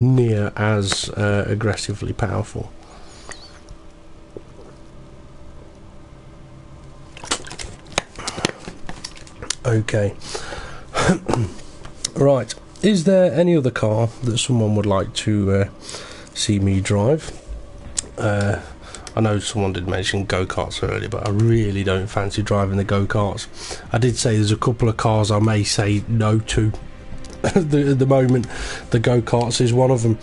near as aggressively powerful. Okay. Right, is there any other car that someone would like to see me drive? I know someone did mention go-karts earlier, but I really don't fancy driving the go-karts. I did say there's a couple of cars I may say no to at the moment. The go-karts is one of them.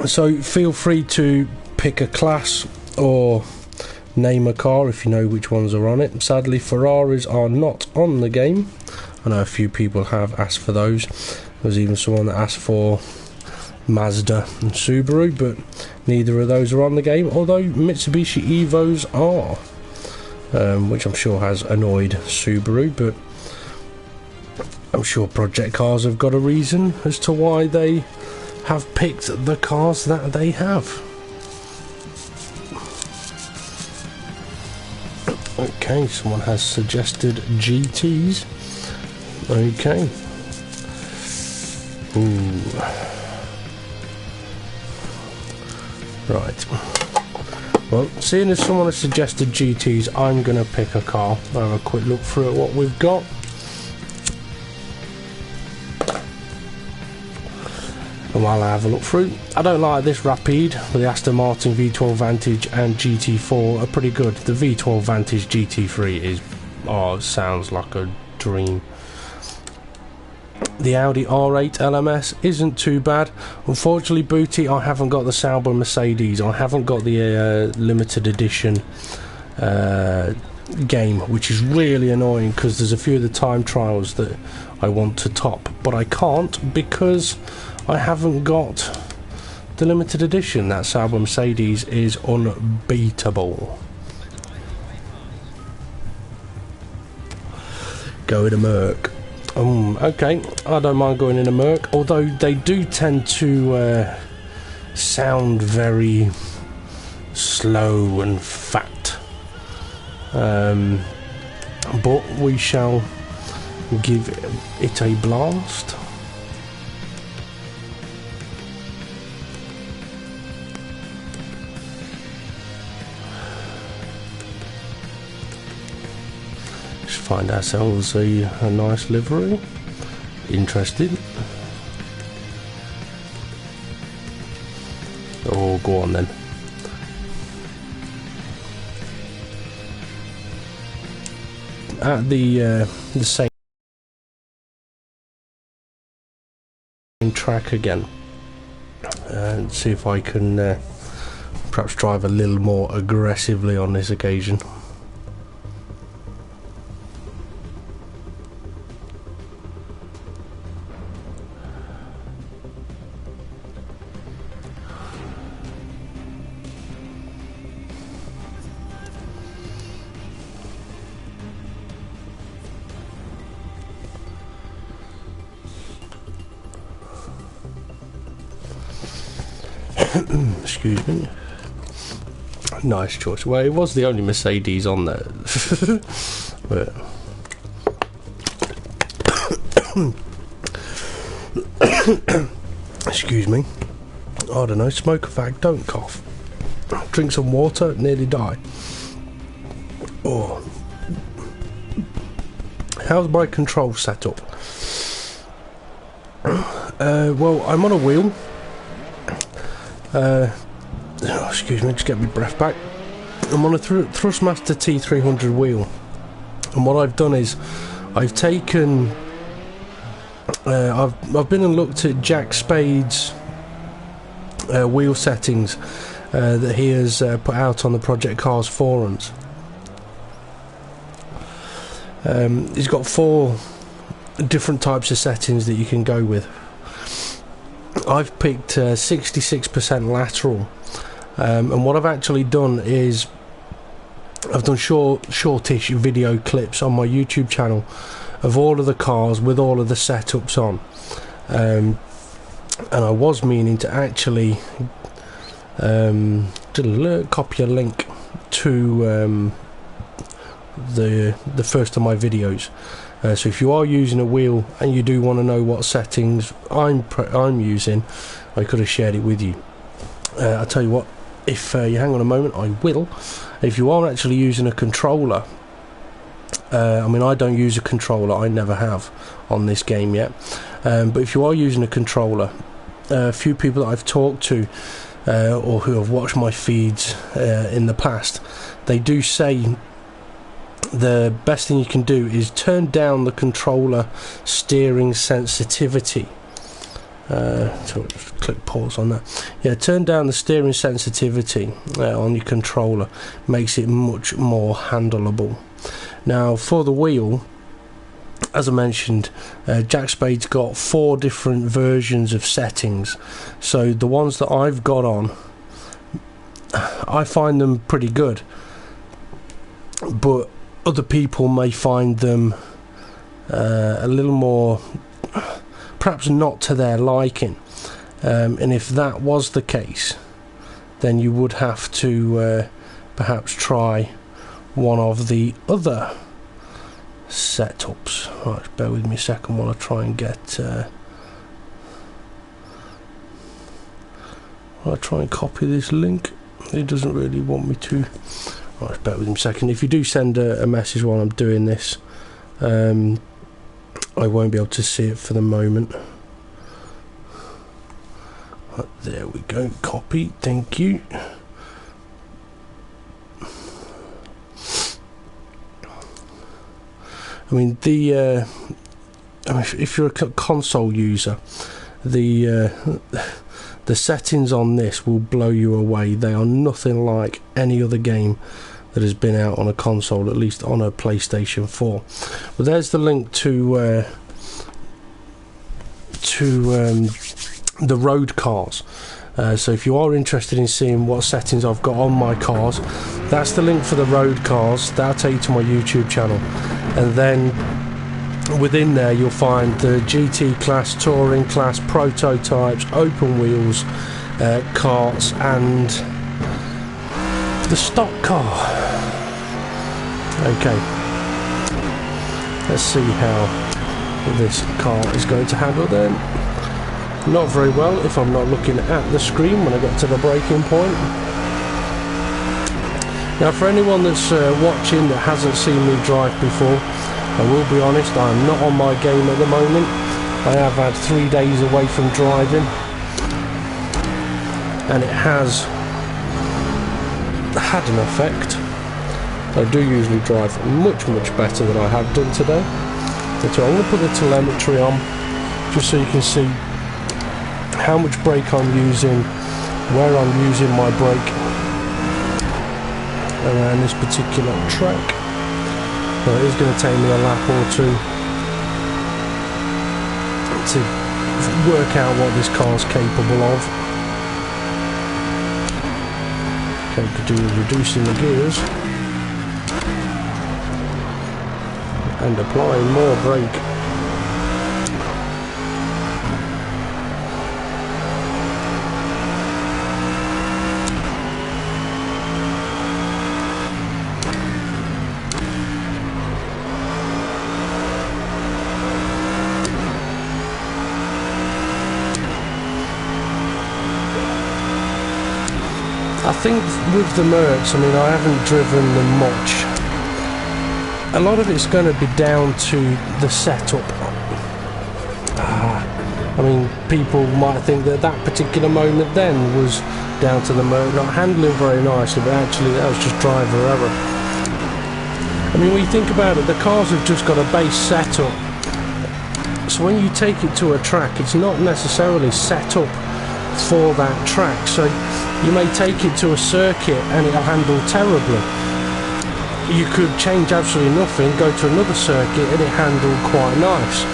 So feel free to pick a class or name a car if you know which ones are on it. Sadly, Ferraris are not on the game. I know a few people have asked for those. There's even someone that asked for Mazda and Subaru, but neither of those are on the game, although Mitsubishi Evos are, which I'm sure has annoyed Subaru, but I'm sure Project Cars have got a reason as to why they have picked the cars that they have. Okay, someone has suggested GTs. Okay. Ooh. Right. Well, seeing as someone has suggested GTs, I'm going to pick a car. I'll have a quick look through at what we've got. And while I have a look through, I don't like this Rapide, but the Aston Martin V12 Vantage and GT4 are pretty good. The V12 Vantage GT3 is, oh, it sounds like a dream. The Audi R8 LMS isn't too bad. Unfortunately, Booty, I haven't got the Sauber Mercedes. I haven't got the limited edition game, which is really annoying because there's a few of the time trials that I want to top, but I can't because I haven't got the limited edition. That Sauber Mercedes is unbeatable. Go in a Merc. Okay, I don't mind going in a Merc, although they do tend to sound very slow and fat. But we shall give it a blast. Find ourselves a nice livery. Interested? Oh, go on then. At the same track again, and see if I can perhaps drive a little more aggressively on this occasion. Excuse me. Nice choice. Well, it was the only Mercedes on there. But excuse me. I don't know. Smoke a fag, don't cough. Drink some water, nearly die. Oh. How's my control set up? Well, I'm on a wheel. Oh, excuse me, just get my breath back. I'm on a Thrustmaster T300 wheel, and what I've done is I've taken I've been and looked at Jack Spade's wheel settings that he has put out on the Project Cars forums. He's got 4 different types of settings that you can go with. I've picked 66% lateral, and what I've actually done is I've done shortish video clips on my YouTube channel of all of the cars with all of the setups on, and I was meaning to actually copy a link to the first of my videos So if you are using a wheel and you do want to know what settings I'm using, I could have shared it with you. I'll tell you what, if you hang on a moment, I will. If you are actually using a controller, I mean, I don't use a controller, I never have on this game yet, but if you are using a controller, a few people that I've talked to or who have watched my feeds in the past, they do say the best thing you can do is turn down the controller steering sensitivity. So just click pause on that. Yeah, turn down the steering sensitivity on your controller, makes it much more handleable. Now for the wheel, as I mentioned, Jack Spade's got 4 different versions of settings. So the ones that I've got on, I find them pretty good, but other people may find them a little more, perhaps not to their liking, and if that was the case, then you would have to perhaps try one of the other setups. Right, bear with me a second while I try and get I'll try and copy this link. It doesn't really want me to. Right, bear with me a second. If you do send a message while I'm doing this, I won't be able to see it for the moment. Right, there we go, copy, thank you. I mean, if you're a console user, the settings on this will blow you away. They are nothing like any other game that has been out on a console, at least on a PlayStation 4. But there's the link to the road cars. So if you are interested in seeing what settings I've got on my cars, that's the link for the road cars. That'll take you to my YouTube channel, and then within there you'll find the GT class, touring class, prototypes, open wheels, karts, and the stock car. Okay, let's see how this car is going to handle then. Not very well if I'm not looking at the screen when I get to the braking point. Now for anyone that's watching that hasn't seen me drive before, I will be honest, I'm not on my game at the moment. I have had 3 days away from driving, and it has had an effect. I do usually drive much better than I have done today. So I'm going to put the telemetry on just so you can see how much brake I'm using, where I'm using my brake around this particular track. Well, it is going to take me a lap or two to work out what this car's capable of. Okay, could do with reducing the gears and applying more brake. I think with the Mercs, I mean, I haven't driven them much. A lot of it's going to be down to the setup. I mean, people might think that that particular moment then was down to the Merc not handling very nicely, but actually that was just driver error. I mean, when you think about it, the cars have just got a base setup. So when you take it to a track, it's not necessarily set up for that track. So you may take it to a circuit and it'll handle terribly. You could change absolutely nothing, go to another circuit and it handled quite nice.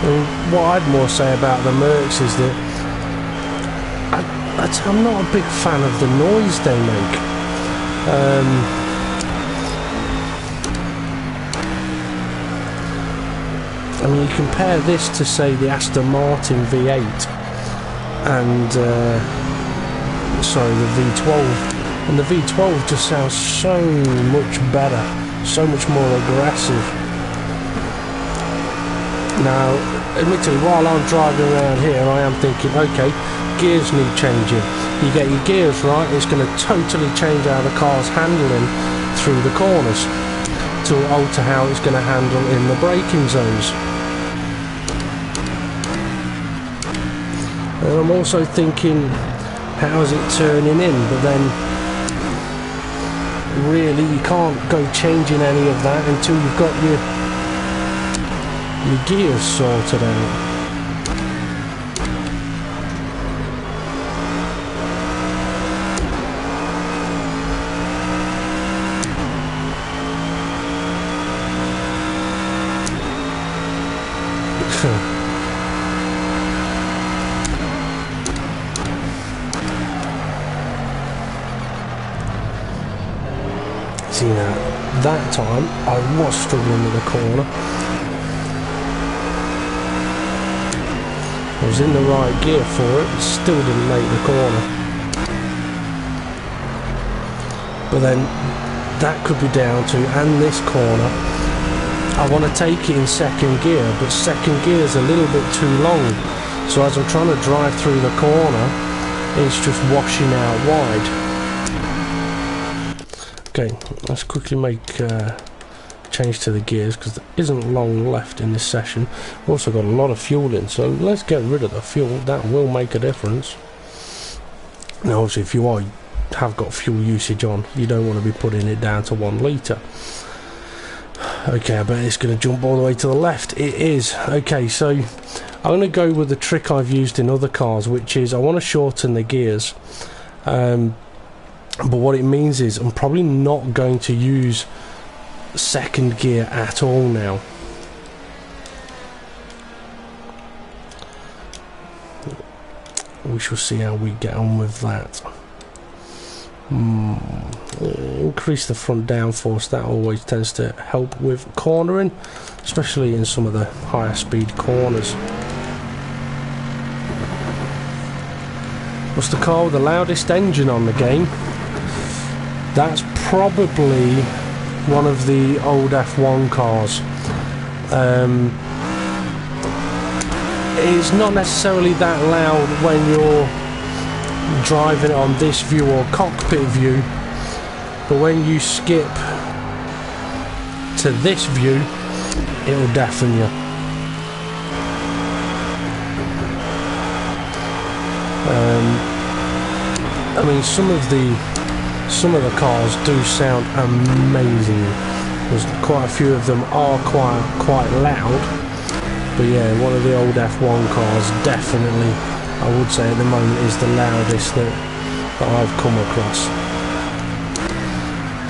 And what I'd more say about the Mercs is that I'm not a big fan of the noise they make. I mean, you compare this to, say, the Aston Martin V8 and sorry, the V12, and the V12 just sounds so much better, so much more aggressive. Now, admittedly, while I'm driving around here, I am thinking, okay, gears need changing. You get your gears right, it's going to totally change how the car's handling through the corners to alter how it's going to handle in the braking zones. And I'm also thinking, how's it turning in? But then, really, you can't go changing any of that until you've got your gears sorted out. See, now, that time I was struggling with the corner. I was in the right gear for it, but still didn't make the corner. But then that could be down to, and this corner, I want to take it in second gear, but second gear is a little bit too long. So as I'm trying to drive through the corner, it's just washing out wide. Okay, let's quickly make change to the gears, because there isn't long left in this session. We've also got a lot of fuel in, so let's get rid of the fuel. That will make a difference. Now obviously if you have got fuel usage on, you don't want to be putting it down to 1 litre. Okay, I bet it's going to jump all the way to the left. It is. Okay, so I'm going to go with the trick I've used in other cars, which is I want to shorten the gears. But what it means is I'm probably not going to use second gear at all now. We shall see how we get on with that. Increase the front downforce. That always tends to help with cornering, especially in some of the higher speed corners. What's the car with the loudest engine on the game? That's probably one of the old F1 cars. It's not necessarily that loud when you're driving it on this view or cockpit view, but when you skip to this view, it'll deafen you. I mean, some of the cars do sound amazing. There's quite a few of them are quite loud, but yeah, one of the old F1 cars definitely, I would say at the moment, is the loudest that I've come across.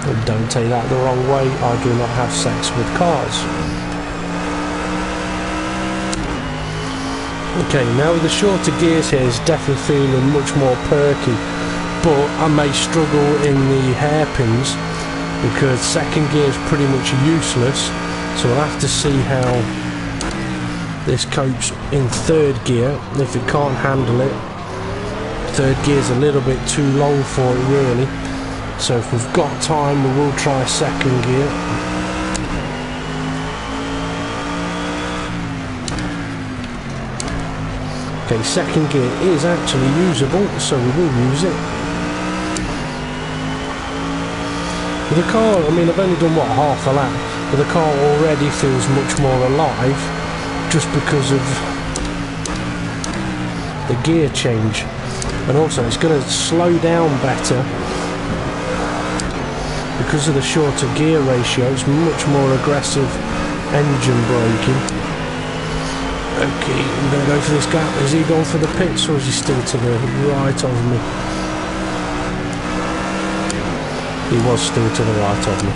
And don't take that the wrong way, I do not have sex with cars. Okay, now with the shorter gears here, it's definitely feeling much more perky, but I may struggle in the hairpins because second gear is pretty much useless, so I'll have to see how this copes in third gear. If it can't handle it, third gear is a little bit too long for it really, so if we've got time we will try second gear. Okay, second gear is actually usable, so we will use it. With the car, I mean, I've only done what, half a lap, but the car already feels much more alive just because of the gear change, and also it's going to slow down better because of the shorter gear ratio. It's much more aggressive engine braking. Okay, I'm going to go for this gap. Has he gone for the pits or is he still to the right of me? He was still to the right of me.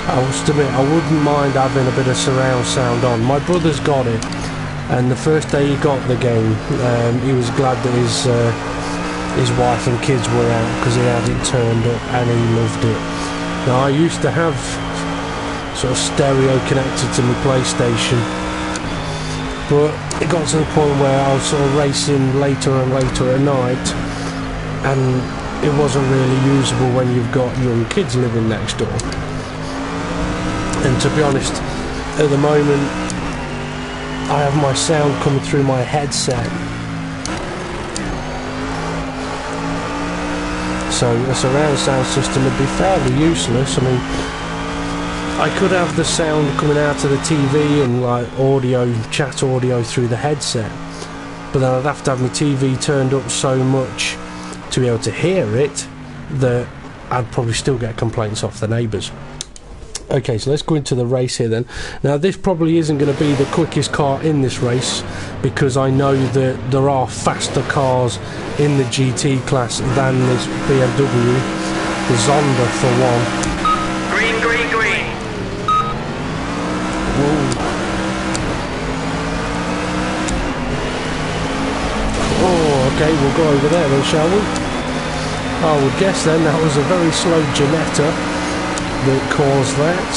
I must admit, I wouldn't mind having a bit of surround sound on. My brother's got it, and the first day he got the game, he was glad that his wife and kids were out because he had it turned up and he loved it. Now I used to have sort of stereo connected to my PlayStation, but it got to the point where I was sort of racing later and later at night, and it wasn't really usable when you've got young kids living next door. And to be honest, at the moment I have my sound coming through my headset, so a surround sound system would be fairly useless. I mean, I could have the sound coming out of the TV and like audio, chat audio through the headset, but then I'd have to have my TV turned up so much to be able to hear it that I'd probably still get complaints off the neighbours. Okay, so let's go into the race here then. Now this probably isn't going to be the quickest car in this race, because I know that there are faster cars in the GT class than this BMW. The Zonda for one. Green, green, green. Whoa. Oh, okay, we'll go over there then, shall we? I would guess then that was a very slow Ginetta that caused that.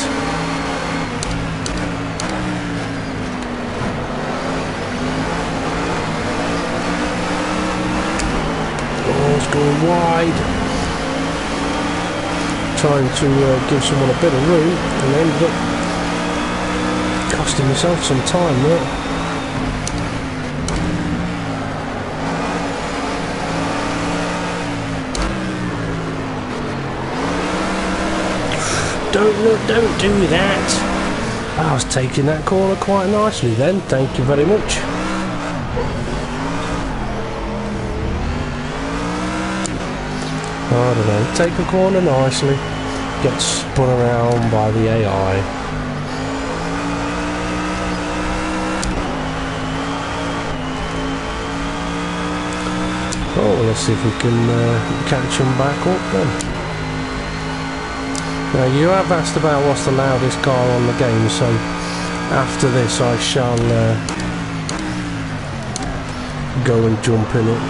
Oh, it's going wide. Trying to give someone a bit of room, and ended up costing myself some time there. Don't do that. I was taking that corner quite nicely then, thank you very much. I don't know, take a corner nicely, get spun around by the AI. Oh, let's see if we can catch them back up then. Now you have asked about what's the loudest car on the game, so after this I shall go and jump in it.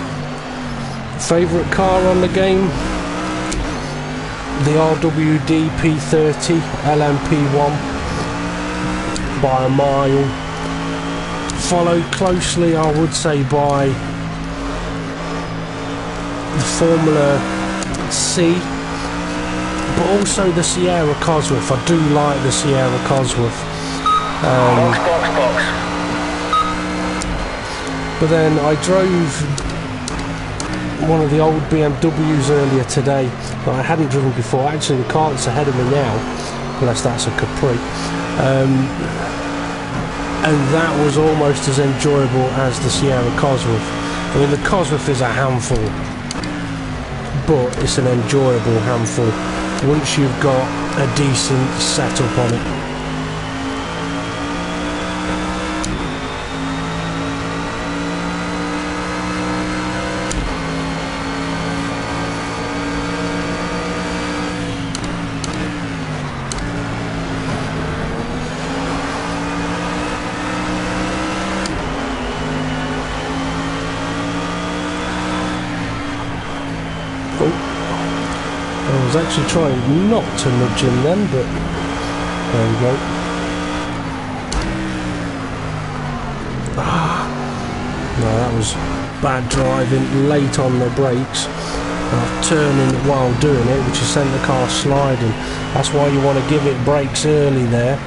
Favourite car on the game? The RWD P30 LMP1 by a mile. Followed closely, I would say, by the Formula C, but also the Sierra Cosworth. I do like the Sierra Cosworth. Box. But then I drove one of the old BMWs earlier today that I hadn't driven before. Actually, the car that's ahead of me now, unless that's a Capri, and that was almost as enjoyable as the Sierra Cosworth. I mean, the Cosworth is a handful, but it's an enjoyable handful once you've got a decent setup on it. I was actually trying not to nudge him then, but there we go. No, that was bad driving, late on the brakes, turning while doing it, which has sent the car sliding. That's why you want to give it brakes early there,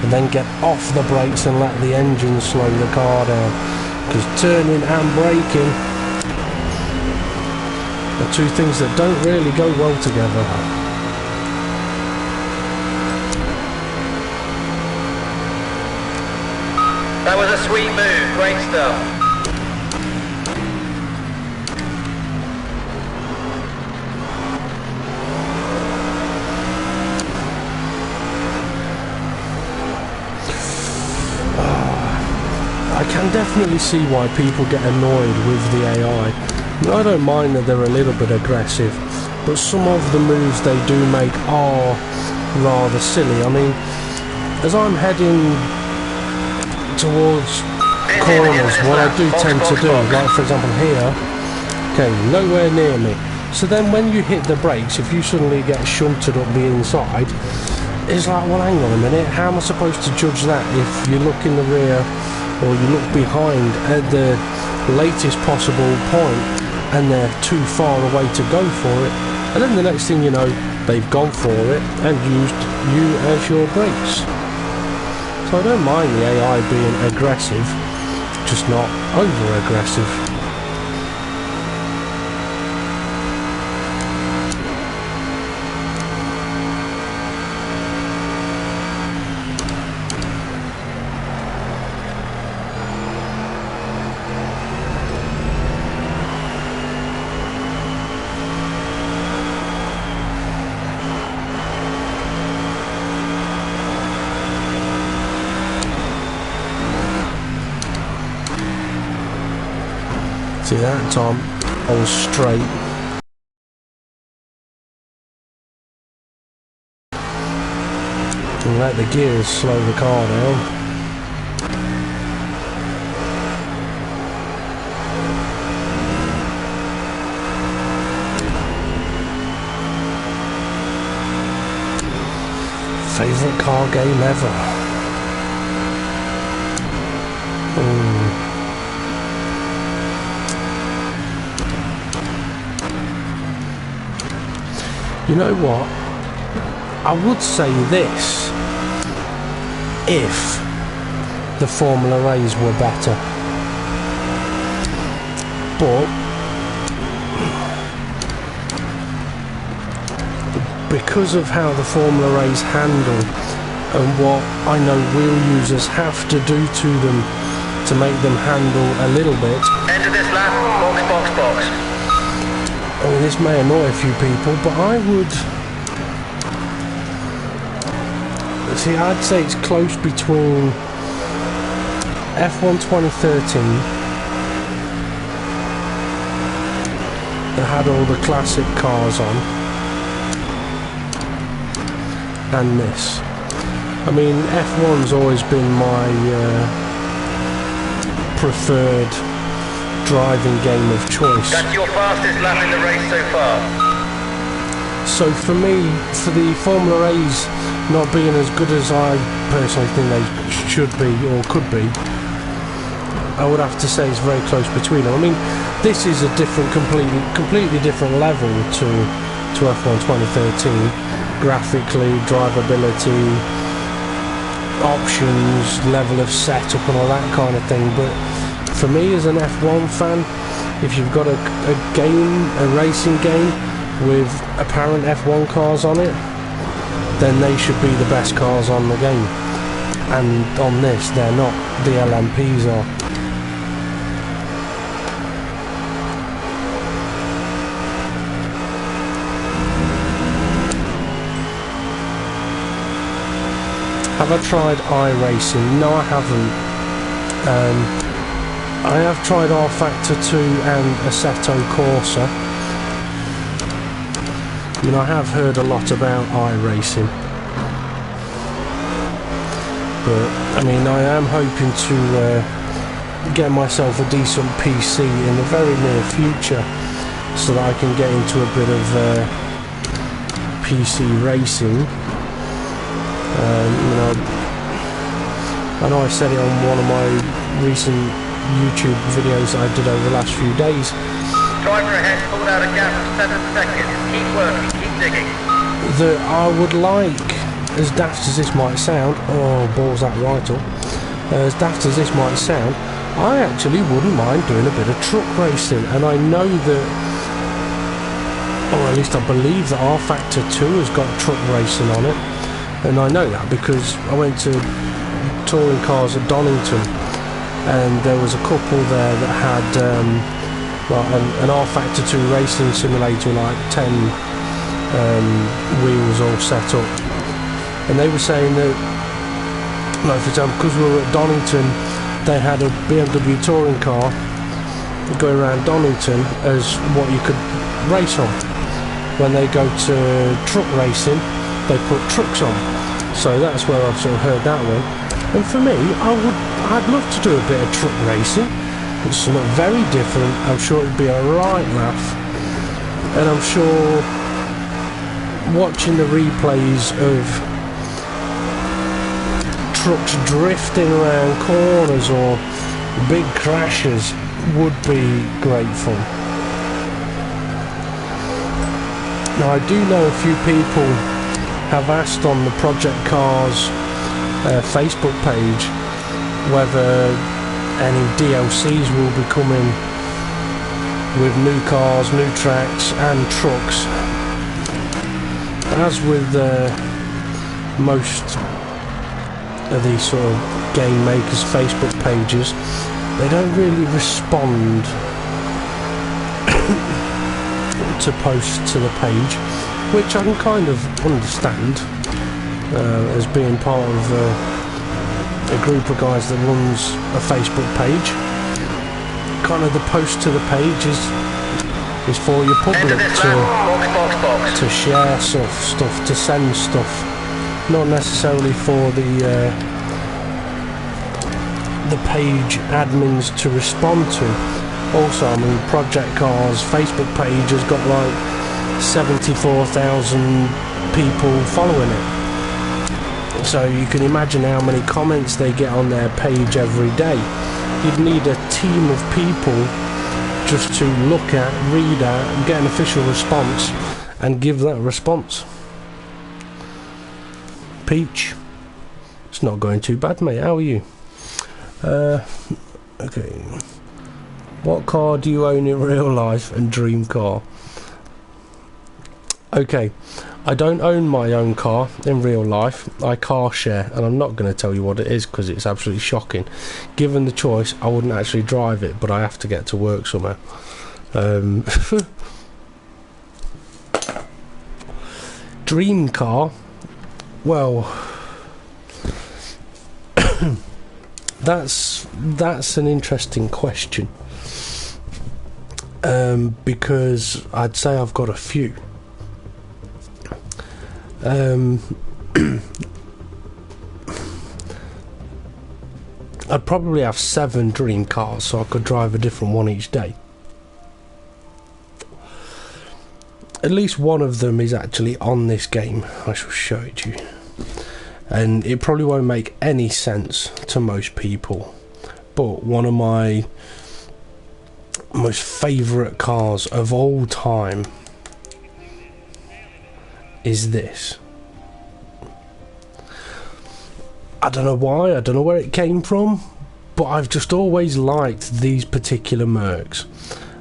and then get off the brakes and let the engine slow the car down, because turning and braking are two things that don't really go well together. That was a sweet move, great stuff. I can definitely see why people get annoyed with the AI. I don't mind that they're a little bit aggressive, but some of the moves they do make are rather silly. I mean, as I'm heading towards corners, what I do tend to do, like for example here, Okay, nowhere near me. So then when you hit the brakes, if you suddenly get shunted up the inside, it's like, well, hang on a minute, how am I supposed to judge that if you look in the rear or you look behind at the latest possible point and they're too far away to go for it, and then the next thing you know, they've gone for it and used you as your brakes. So I don't mind the AI being aggressive, just not over-aggressive. See, that time I was straight. And let the gears slow the car down. Favourite car game ever. You know what? I would say this if the Formula A's were better, but because of how the Formula A's handle and what I know wheel users have to do to them to make them handle a little bit. Enter this lap, box. I mean, this may annoy a few people, but I would... See, I'd say it's close between F1 2013 that had all the classic cars on and this. I mean, F1's always been my preferred driving game of choice. That's your fastest lap in the race so far. So for me, for the Formula A's not being as good as I personally think they should be or could be, I would have to say it's very close between them. I mean, this is a different, completely different level to F1 2013, graphically, drivability, options, level of setup and all that kind of thing. But for me as an F1 fan, if you've got a racing game with apparent F1 cars on it, then they should be the best cars on the game. And on this, they're not. The LMPs are. Have I tried iRacing? No, I haven't. I have tried rFactor 2 and Assetto Corsa. I mean, I have heard a lot about iRacing, but I mean, I am hoping to get myself a decent PC in the very near future so that I can get into a bit of PC racing. You know, I know I said it on one of my recent YouTube videos that I did over the last few days. Driver ahead pulled out a gap of 7 seconds. Keep working, keep digging. That I would like, as daft as this might sound, oh, balls that right up, as daft as this might sound, I actually wouldn't mind doing a bit of truck racing. And I know that, or at least I believe that rFactor 2 has got truck racing on it. And I know that because I went to touring cars at Donington, and there was a couple there that had an rFactor 2 racing simulator, like 10 wheels all set up, and they were saying that, like for example, because we were at Donington, they had a BMW touring car going around Donington as what you could race on. When they go to truck racing, they put trucks on. So that's where I've sort of heard that one. And for me, I'd love to do a bit of truck racing. It's something very different. I'm sure it'd be a right laugh. And I'm sure watching the replays of trucks drifting around corners or big crashes would be great fun. Now, I do know a few people have asked on the Project Cars Facebook page whether any DLCs will be coming with new cars, new tracks and trucks. As with most of these sort of game makers' Facebook pages, they don't really respond to posts to the page, which I can kind of understand as being part of a group of guys that runs a Facebook page. Kind of the post to the page is for your public to share stuff, to send stuff, not necessarily for the page admins to respond to. Also, I mean, Project Cars Facebook page has got like 74,000 people following it. So you can imagine how many comments they get on their page every day. You'd need a team of people just to look at, read at, get an official response and give that response. Peach, it's not going too bad, mate. How are you? Okay. What car do you own in real life and dream car? Okay, I don't own my own car in real life. I car share, and I'm not going to tell you what it is because it's absolutely shocking. Given the choice, I wouldn't actually drive it, but I have to get to work somehow. Dream car? Well, that's an interesting question. Because I'd say I've got a few. I'd probably have 7 dream cars, so I could drive a different one each day. At least one of them is actually on this game. I shall show it to you. And it probably won't make any sense to most people, but one of my most favourite cars of all time is this. I don't know why, I don't know where it came from, but I've just always liked these particular Mercs.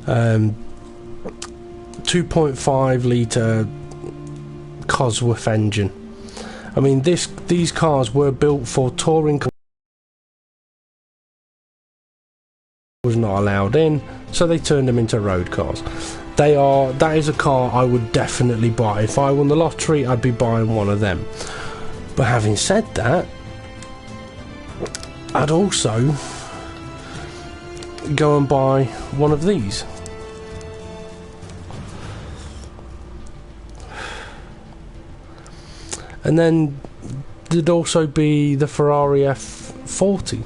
2.5 litre Cosworth engine. I mean, these cars were built for touring cars. Was not allowed in, so they turned them into road cars. That is a car I would definitely buy. If I won the lottery, I'd be buying one of them. But having said that, I'd also go and buy one of these. And then there'd also be the Ferrari F40.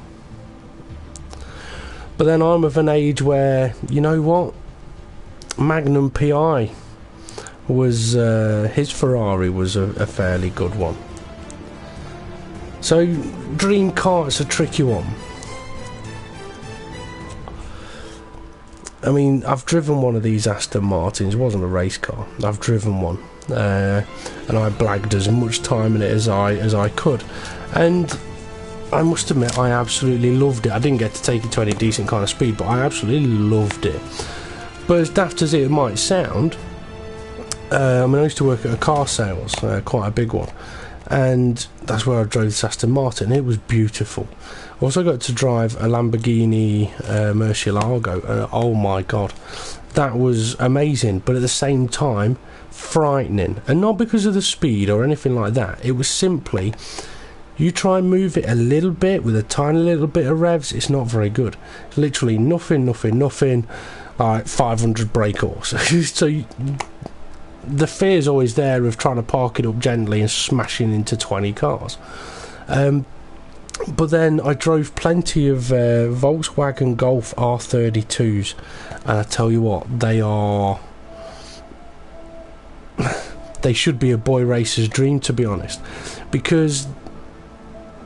But then I'm of an age where, you know what, Magnum PI was his Ferrari was a fairly good one. So dream car, it's a tricky one. I mean, I've driven one of these Aston Martins. It wasn't a race car. I've driven one, and I blagged as much time in it as I could, and I must admit I absolutely loved it. I didn't get to take it to any decent kind of speed, but I absolutely loved it. But as daft as it might sound, I mean, I used to work at a car sales, quite a big one, and that's where I drove this Aston Martin. It was beautiful. I also got to drive a Lamborghini Murcielago, and oh my god, that was amazing, but at the same time frightening. And not because of the speed or anything like that, it was simply, you try and move it a little bit with a tiny little bit of revs, it's not very good. Literally nothing, like 500 brake horse. So the fear's always there of trying to park it up gently and smashing into 20 cars. But then I drove plenty of Volkswagen Golf R32s, and I tell you what, they should be a boy racer's dream, to be honest, because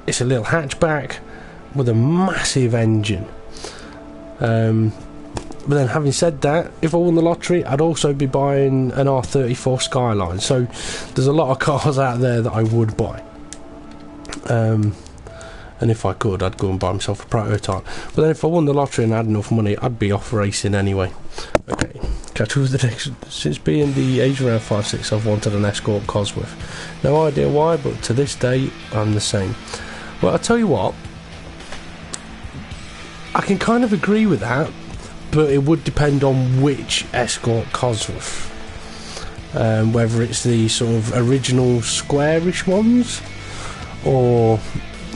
it's a little hatchback with a massive engine. But then, having said that, if I won the lottery, I'd also be buying an R34 Skyline. So there's a lot of cars out there that I would buy. And if I could, I'd go and buy myself a prototype. But then if I won the lottery and had enough money, I'd be off racing anyway. Okay, catch up with the next. Since being the age around 5-6, I've wanted an Escort Cosworth. No idea why, but to this day, I'm the same. Well, I'll tell you what, I can kind of agree with that, but it would depend on which Escort Cosworth. Whether it's the sort of original squarish ones, or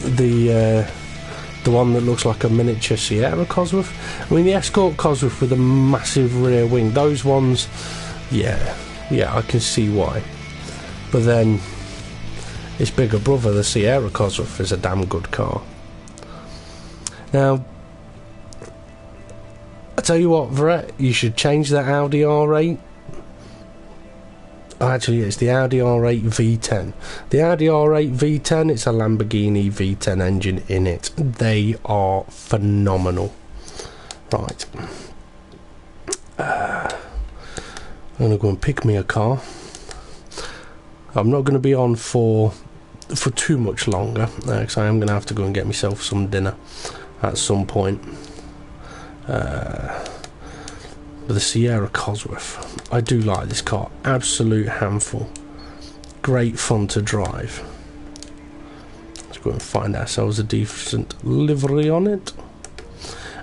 the one that looks like a miniature Sierra Cosworth. I mean, the Escort Cosworth with a massive rear wing, those ones, yeah, I can see why. But then its bigger brother, the Sierra Cosworth, is a damn good car. Now, I tell you what, Verrett, you should change that Audi R8. Actually, it's the Audi R8 V10. The Audi R8 V10, it's a Lamborghini V10 engine in it. They are phenomenal. Right. I'm going to go and pick me a car. I'm not going to be on for too much longer, because I am going to have to go and get myself some dinner at some point. But the Sierra Cosworth, I do like this car. Absolute handful. Great fun to drive. Let's go and find ourselves a decent livery on it.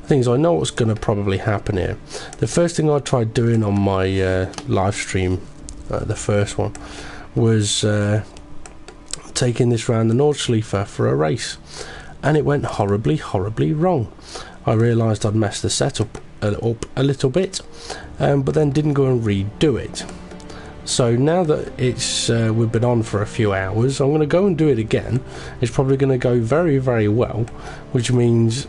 The thing is, I know what's going to probably happen here. The first thing I tried doing on my live stream, the first one, was taking this round the Nordschleife for a race. And it went horribly, horribly wrong. I realised I'd messed the setup up a little bit, but then didn't go and redo it. So now that it's we've been on for a few hours, I'm going to go and do it again. It's probably going to go very, very well, which means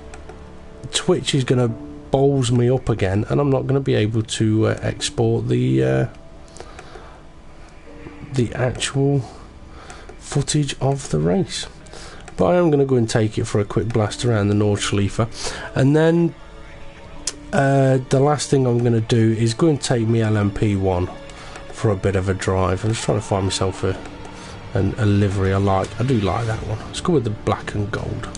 Twitch is going to balls me up again, and I'm not going to be able to export the actual footage of the race. But I am going to go and take it for a quick blast around the Nordschleife, and then the last thing I'm going to do is go and take me LMP1 for a bit of a drive. I'm just trying to find myself a livery I like. I do like that one. Let's go with the black and gold.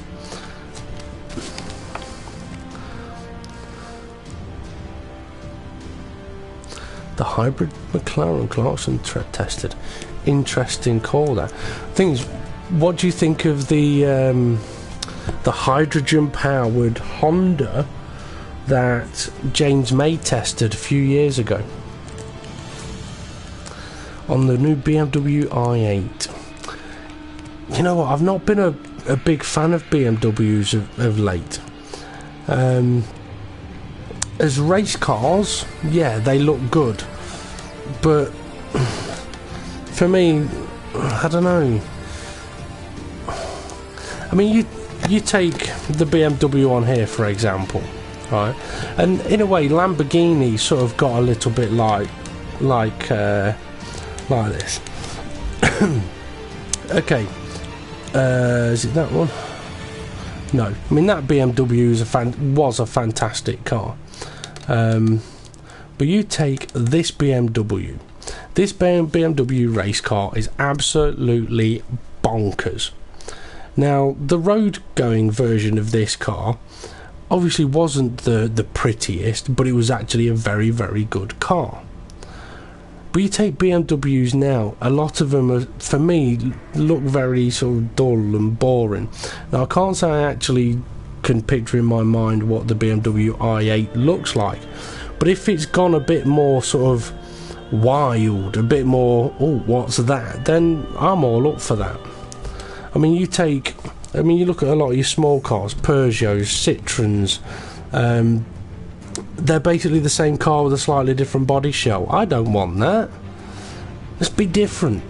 The hybrid McLaren Clarkson tested. Interesting call there. Things. What do you think of the hydrogen powered Honda that James May tested a few years ago on the new BMW i8? You know what, I've not been a big fan of BMWs of late. As race cars, yeah, they look good, but for me, I don't know. I mean, you take the BMW on here, for example, right? And in a way, Lamborghini sort of got a little bit like this. Okay, is it that one? No, I mean that BMW was a fantastic car. But you take this BMW. This BMW race car is absolutely bonkers. Now, the road-going version of this car obviously wasn't the prettiest, but it was actually a very, very good car. But you take BMWs now, a lot of them, are, for me, look very sort of dull and boring. Now, I can't say I actually can picture in my mind what the BMW i8 looks like, but if it's gone a bit more sort of wild, a bit more, oh, what's that, then I'm all up for that. I mean, you look at a lot of your small cars, Peugeots, Citroens, they're basically the same car with a slightly different body shell. I don't want that. Let's be different.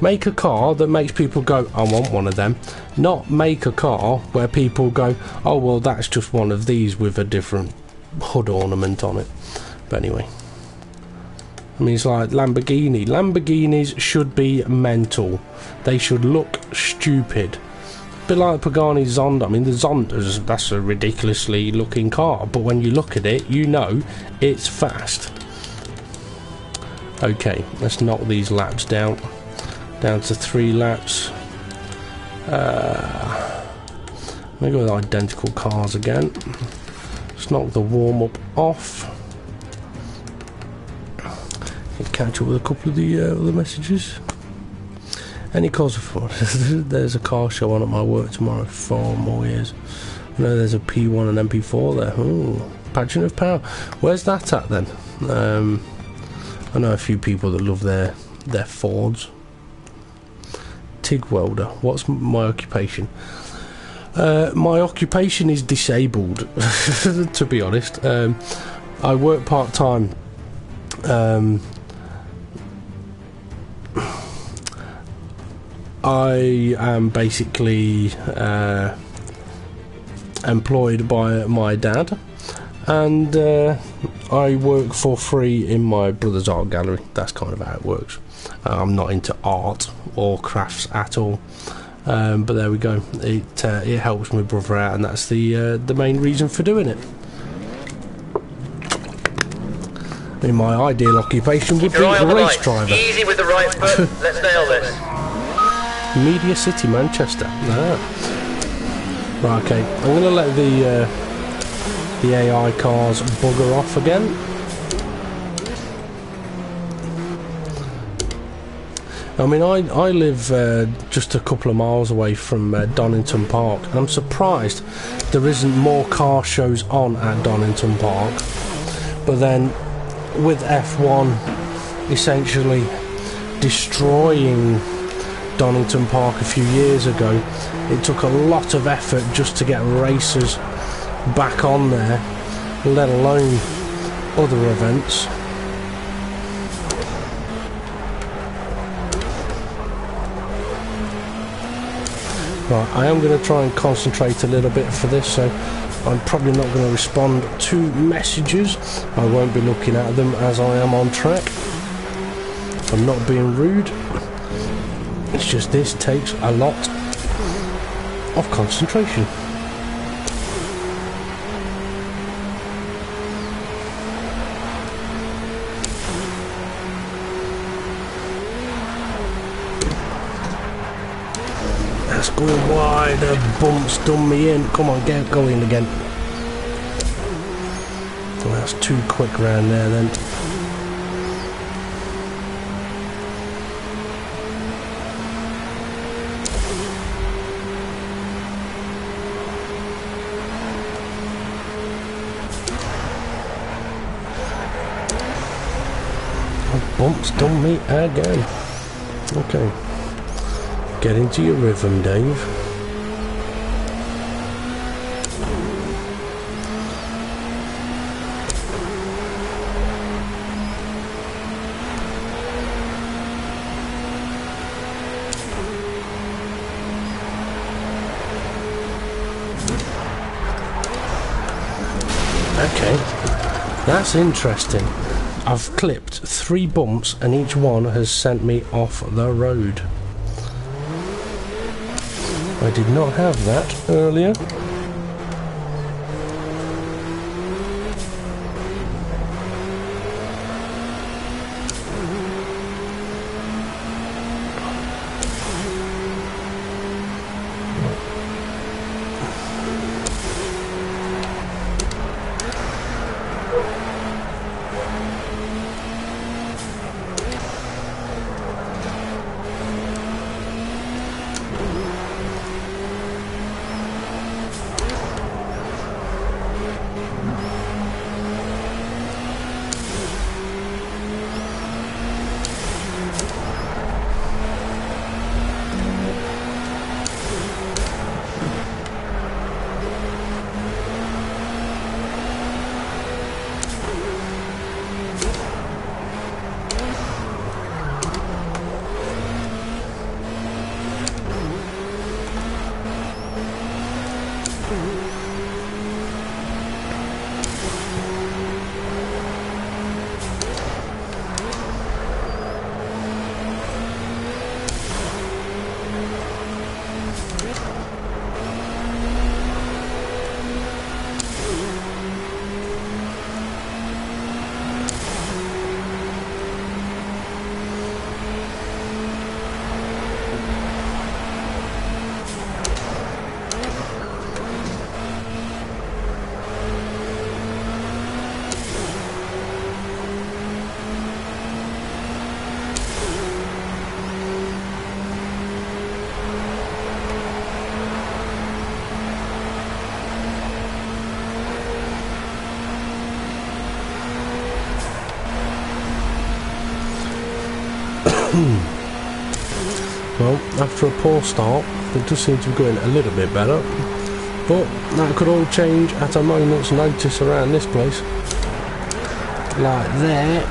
Make a car that makes people go, I want one of them. Not make a car where people go, oh well, that's just one of these with a different hood ornament on it. But anyway, I mean, it's like Lamborghini. Lamborghinis should be mental. They should look stupid. A bit like the Pagani Zonda. I mean, the Zonda, that's a ridiculously looking car, but when you look at it, you know it's fast. Okay, let's knock these laps down to 3 laps. Maybe with identical cars again. Let's knock the warm-up off. Catch up with a couple of the other messages. Any cause for there's a car show on at my work tomorrow for 4 more years. I know there's a P1 and MP4 there. Ooh, Pageant of Power. Where's that at then? I know a few people that love their Fords. TIG welder. What's my occupation? My occupation is disabled. To be honest, I work part time. I am basically employed by my dad, and I work for free in my brother's art gallery. That's kind of how it works. I'm not into art or crafts at all, but there we go. It helps my brother out, and that's the main reason for doing it. I mean, my ideal occupation would be a race driver. Easy with the right foot. Let's nail this. Media City, Manchester. Ah. Right, okay. I'm going to let the AI cars bugger off again. I mean, I live just a couple of miles away from Donington Park, and I'm surprised there isn't more car shows on at Donington Park. But then, with F1 essentially destroying Donington Park a few years ago, it took a lot of effort just to get racers back on there, let alone other events. Right, I am going to try and concentrate a little bit for this, so I'm probably not going to respond to messages. I won't be looking at them as I am on track. I'm not being rude. It's just this takes a lot of concentration. That's going wide. The bump's done me in. Come on, get going again. Well, that's too quick round there then. Bumps done me again. Okay. Get into your rhythm, Dave. Okay. That's interesting. I've clipped 3 bumps and each one has sent me off the road. I did not have that earlier. Well, after a poor start, it does seem to be going a little bit better, but that could all change at a moment's notice around this place. Like that.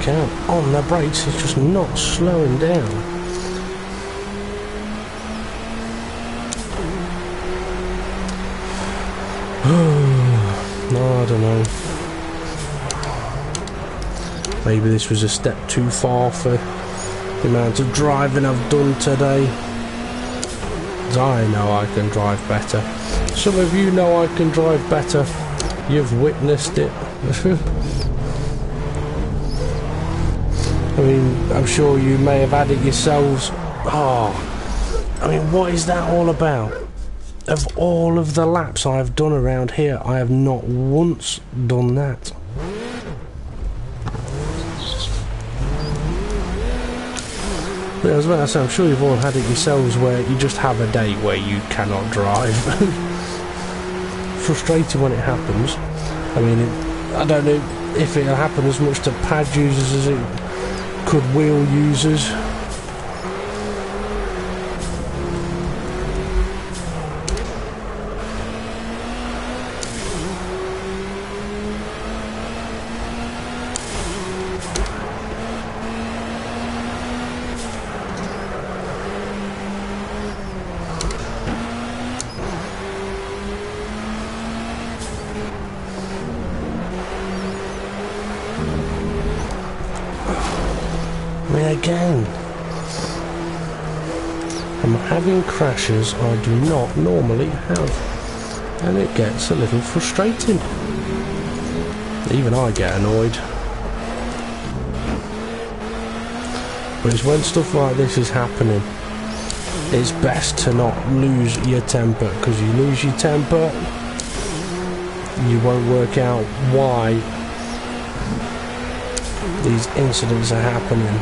Count on the brakes, it's just not slowing down. No, I don't know. Maybe this was a step too far for the amount of driving I've done today. I know I can drive better. Some of you know I can drive better. You've witnessed it. I mean, I'm sure you may have had it yourselves. Oh, I mean, what is that all about? Of all of the laps I've done around here, I have not once done that. But I was about to say, I'm sure you've all had it yourselves where you just have a day where you cannot drive. Frustrating when it happens. I mean, I don't know if it'll happen as much to pad users as it could wheel users. Again, I'm having crashes I do not normally have, and it gets a little frustrating. Even I get annoyed. But it's when stuff like this is happening, it's best to not lose your temper, because you lose your temper, you won't work out why these incidents are happening.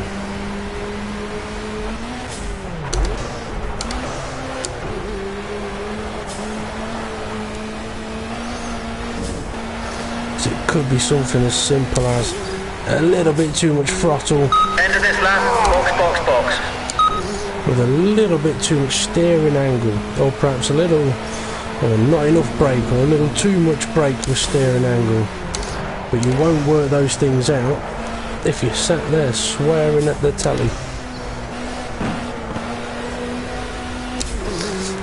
It could be something as simple as a little bit too much throttle. End of this lap, box. With a little bit too much steering angle, or perhaps a little, or not enough brake, or a little too much brake with steering angle. But you won't work those things out if you're sat there swearing at the telly.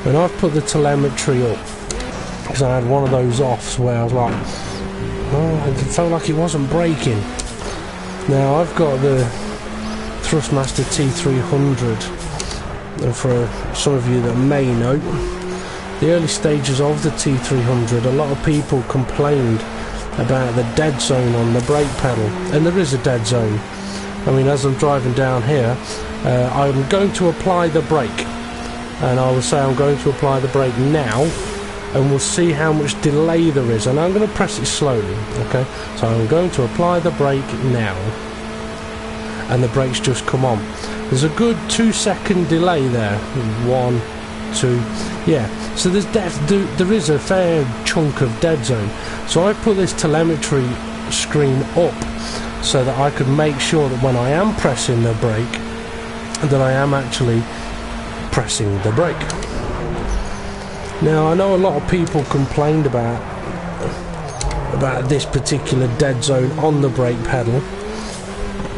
When I've put the telemetry up, because I had one of those offs where I was like, oh, it felt like it wasn't braking. Now I've got the Thrustmaster T300, and for some of you that may know, the early stages of the T300, a lot of people complained about the dead zone on the brake pedal, and there is a dead zone. I mean, as I'm driving down here, I'm going to apply the brake, and I will say I'm going to apply the brake now, and we'll see how much delay there is, and I'm going to press it slowly, okay? So I'm going to apply the brake now, and the brake's just come on. There's a good 2-second delay there. 1, 2, yeah. So there is a fair chunk of dead zone. So I put this telemetry screen up so that I could make sure that when I am pressing the brake, that I am actually pressing the brake. Now I know a lot of people complained about this particular dead zone on the brake pedal.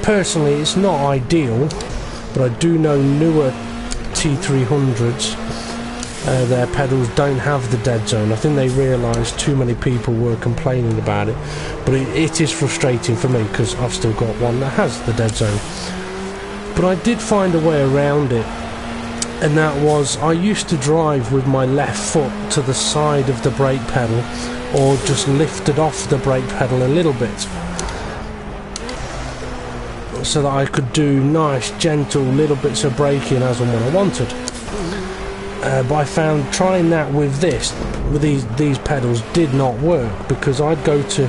Personally, it's not ideal, but I do know newer T300s, their pedals don't have the dead zone. I think they realised too many people were complaining about it, but it is frustrating for me because I've still got one that has the dead zone. But I did find a way around it, and that was, I used to drive with my left foot to the side of the brake pedal, or just lifted off the brake pedal a little bit, so that I could do nice, gentle little bits of braking as and when I wanted. But I found trying that with these pedals did not work, because I'd go to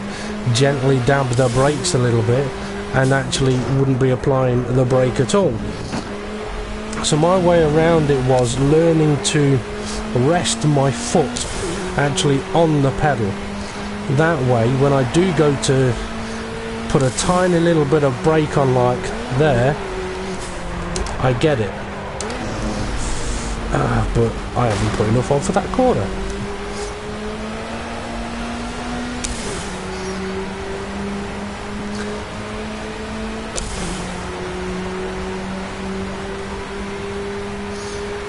gently dab the brakes a little bit and actually wouldn't be applying the brake at all. So my way around it was learning to rest my foot actually on the pedal. That way, when I do go to put a tiny little bit of brake on like there, I get it. But I haven't put enough on for that corner.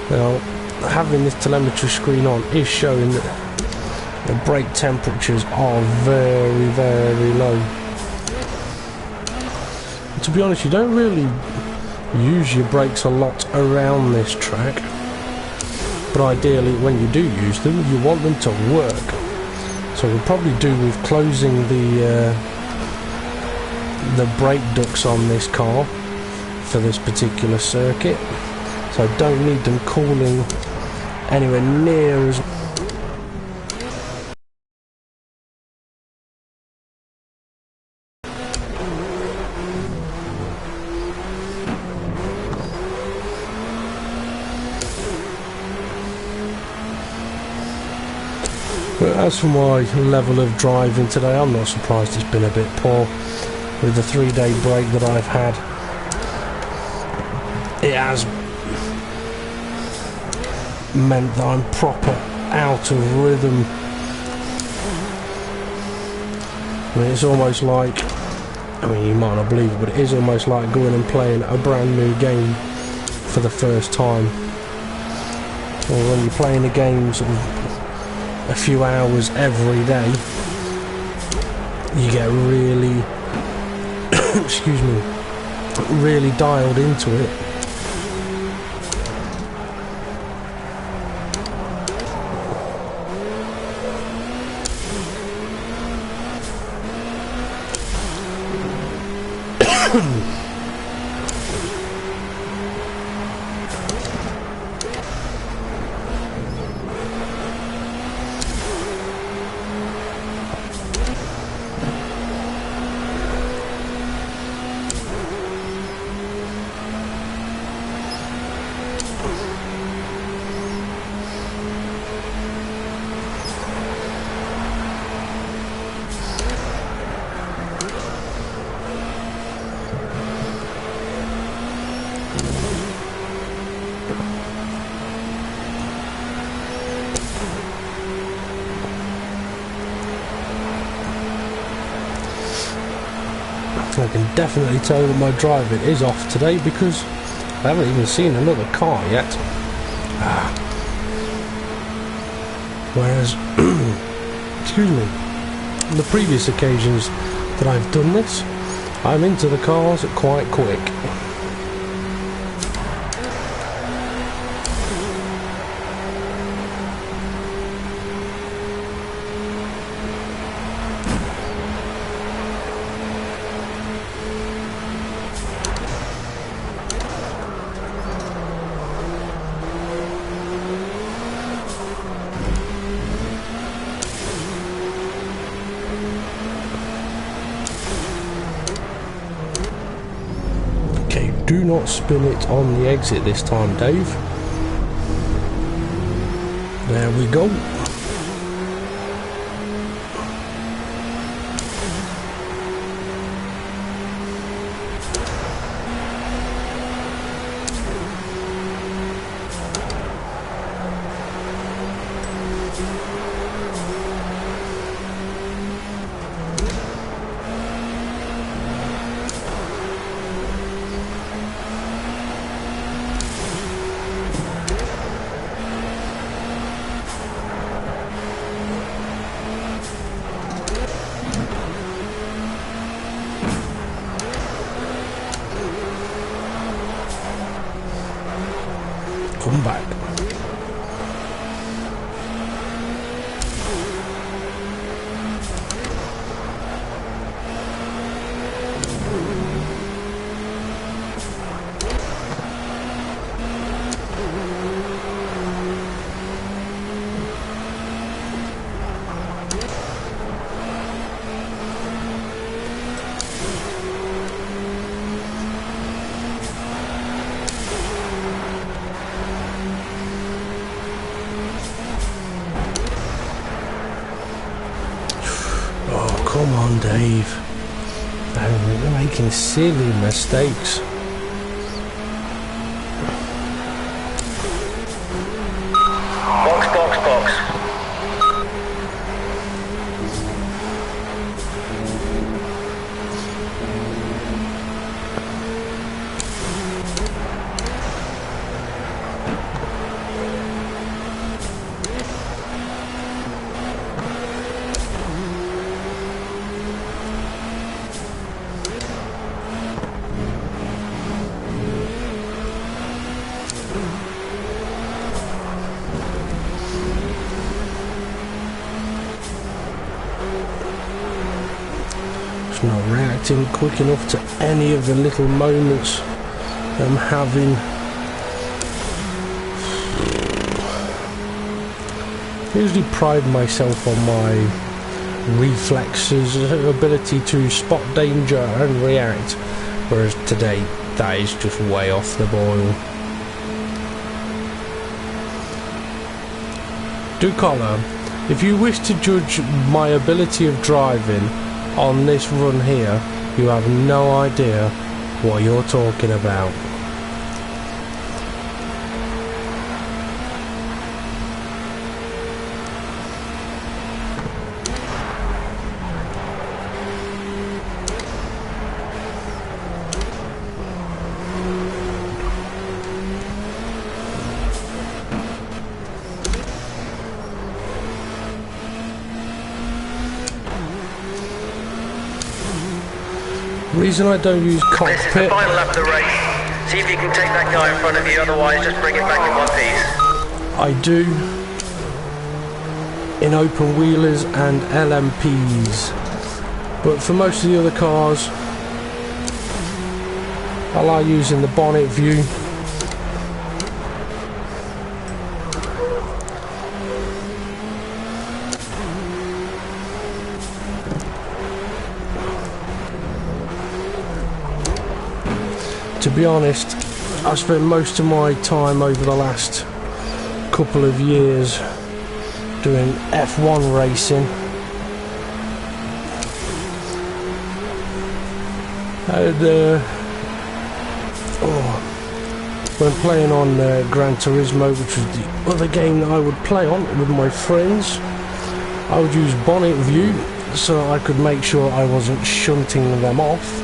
Now, having this telemetry screen on is showing that the brake temperatures are very, very low. And to be honest, you don't really use your brakes a lot around this track, but ideally when you do use them, you want them to work. So we'll probably do with closing the brake ducts on this car for this particular circuit. So I don't need them cooling anywhere near as But as for my level of driving today, I'm not surprised it's been a bit poor. With the 3-day break that I've had, it has meant that I'm proper out of rhythm. I mean, it's almost like, I mean, you might not believe it, but it is almost like going and playing a brand new game for the first time. Or when you're playing a game sort of a few hours every day, you get really excuse me, really dialed into it. I can definitely tell that my driving is off today because I haven't even seen another car yet. Whereas, excuse me, on the previous occasions that I've done this, I'm into the cars quite quick. Do not spin it on the exit this time, Dave. There we go. Come back. Come on, Dave. We're making silly mistakes. It's not reacting quick enough to any of the little moments I'm having. I usually pride myself on my reflexes, ability to spot danger and react, whereas today that is just way off the boil. Ducola, if you wish to judge my ability of driving on this run here, you have no idea what you're talking about. Reason I don't use cockpit. This is the final lap of the race. See if you can take that guy in front of you, otherwise just bring it back in one piece. I do in open wheelers and LMPs, but for most of the other cars I like using the bonnet view. To be honest, I've spent most of my time over the last couple of years doing F1 racing. And when playing on Gran Turismo, which was the other game that I would play on with my friends, I would use bonnet view so I could make sure I wasn't shunting them off.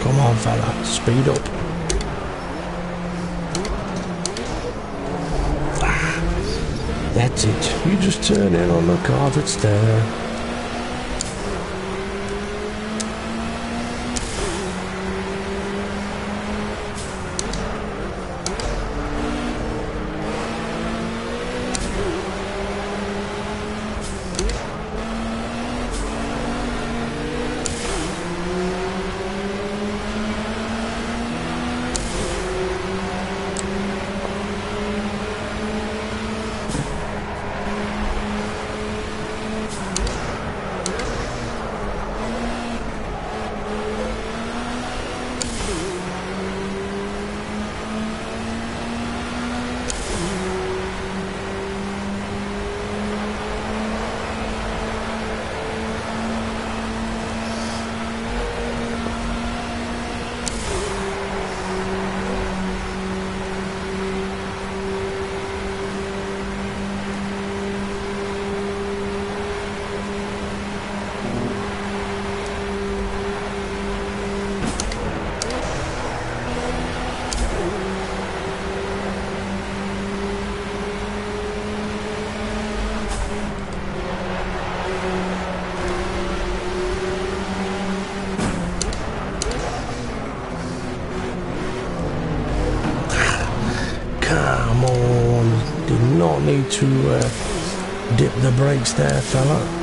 Come on, fella, speed up. That's it. You just turn in on the car that's there. to dip the brakes there, fella.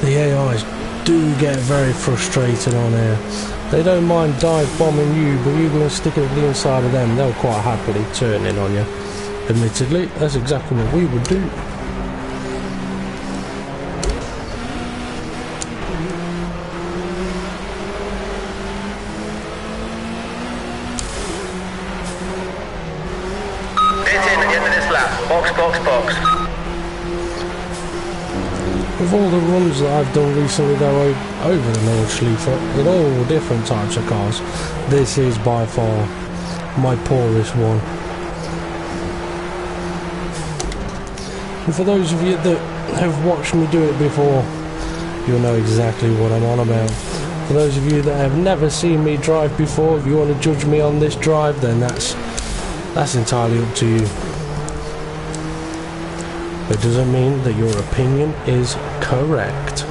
The AIs do get very frustrated on here. They don't mind dive bombing you, but you're going to stick it at the inside of them, they'll quite happily turn in on you. Admittedly, that's exactly what we would do. Pit in at the end of this lap. Box, box, box. With all the runs that I've done recently though over the Nordschleife in all different types of cars, this is by far my poorest one. And for those of you that have watched me do it before, you'll know exactly what I'm on about. For those of you that have never seen me drive before, if you want to judge me on this drive, then that's entirely up to you. It doesn't mean that your opinion is correct.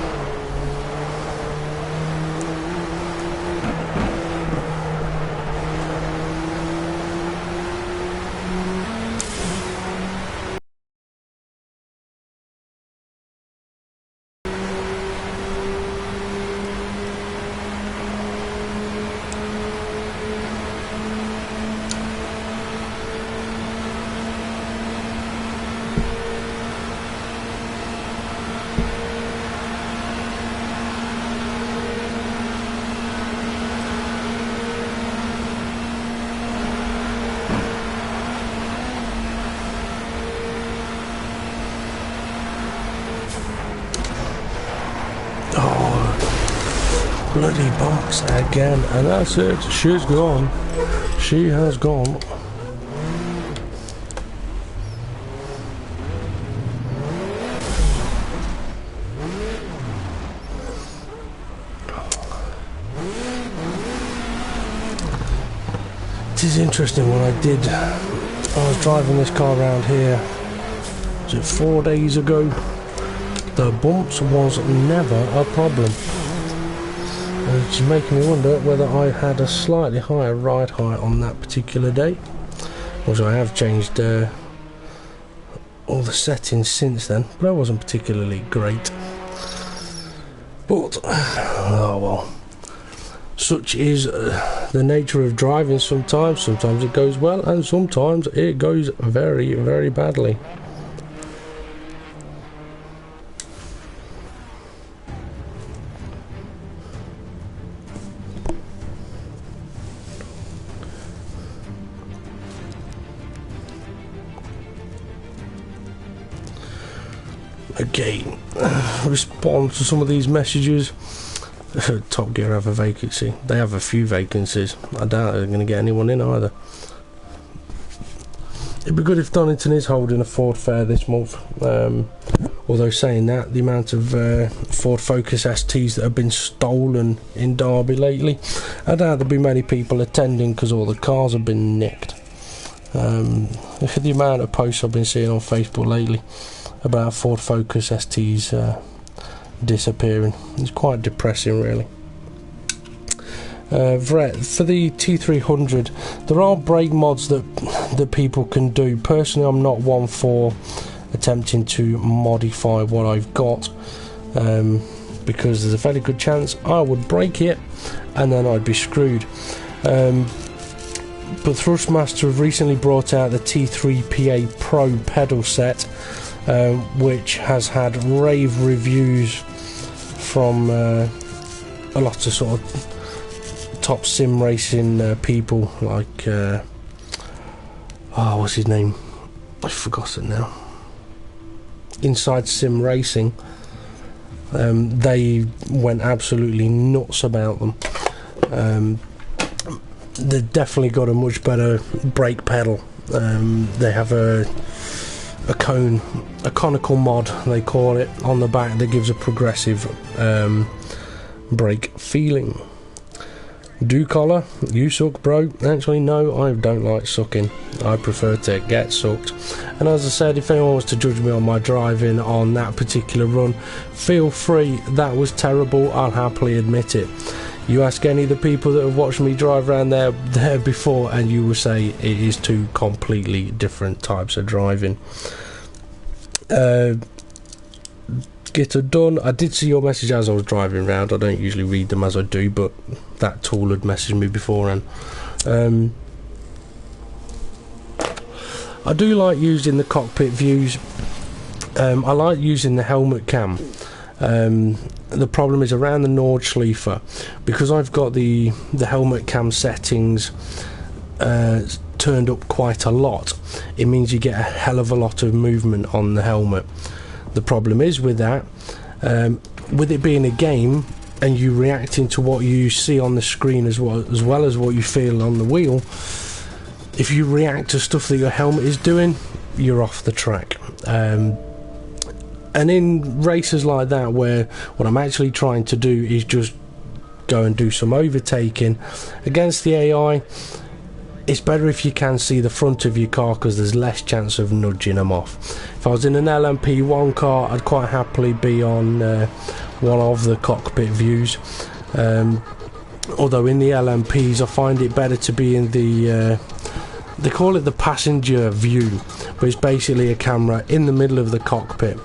Bloody box again, and that's it. She's gone. She has gone. It is interesting when I was driving this car around here, was it 4 days ago? The bumps was never a problem. Which is making me wonder whether I had a slightly higher ride height on that particular day. Also, I have changed all the settings since then, but that wasn't particularly great. But, oh well. Such is the nature of driving sometimes. Sometimes it goes well, and sometimes it goes very, very badly. Again, respond to some of these messages. Top Gear have a vacancy. They have a few vacancies. I doubt they're going to get anyone in either. It'd be good if Donington is holding a Ford fair this month. Although saying that, the amount of Ford Focus STs that have been stolen in Derby lately, I doubt there'll be many people attending because all the cars have been nicked. The amount of posts I've been seeing on Facebook lately about Ford Focus STs disappearing, it's quite depressing really. Vret, for the T300, there are brake mods that people can do. Personally, I'm not one for attempting to modify what I've got, because there's a fairly good chance I would break it and then I'd be screwed. But Thrustmaster have recently brought out the T3PA Pro pedal set, which has had rave reviews from a lot of sort of top sim racing people, like what's his name? I've forgotten now. Inside Sim Racing. They went absolutely nuts about them. They've definitely got a much better brake pedal. They have a conical mod, they call it, on the back that gives a progressive brake feeling. Do collar, you suck, bro? Actually, no, I don't like sucking. I prefer to get sucked. And as I said, if anyone wants to judge me on my driving on that particular run, feel free. That was terrible, I'll happily admit it. You ask any of the people that have watched me drive around there before, and you will say it is two completely different types of driving. Get it done. I did see your message as I was driving around. I don't usually read them as I do, but that tool had messaged me beforehand. I do like using the cockpit views. I like using the helmet cam. The problem is around the Nordschleife, because I've got the helmet cam settings turned up quite a lot. It means you get a hell of a lot of movement on the helmet. The problem is with that, with it being a game and you reacting to what you see on the screen as well as what you feel on the wheel, if you react to stuff that your helmet is doing, you're off the track. And in races like that, where what I'm actually trying to do is just go and do some overtaking against the AI, it's better if you can see the front of your car, because there's less chance of nudging them off. If I was in an LMP1 car, I'd quite happily be on one of the cockpit views. Although in the LMPs I find it better to be in the they call it the passenger view, but it's basically a camera in the middle of the cockpit.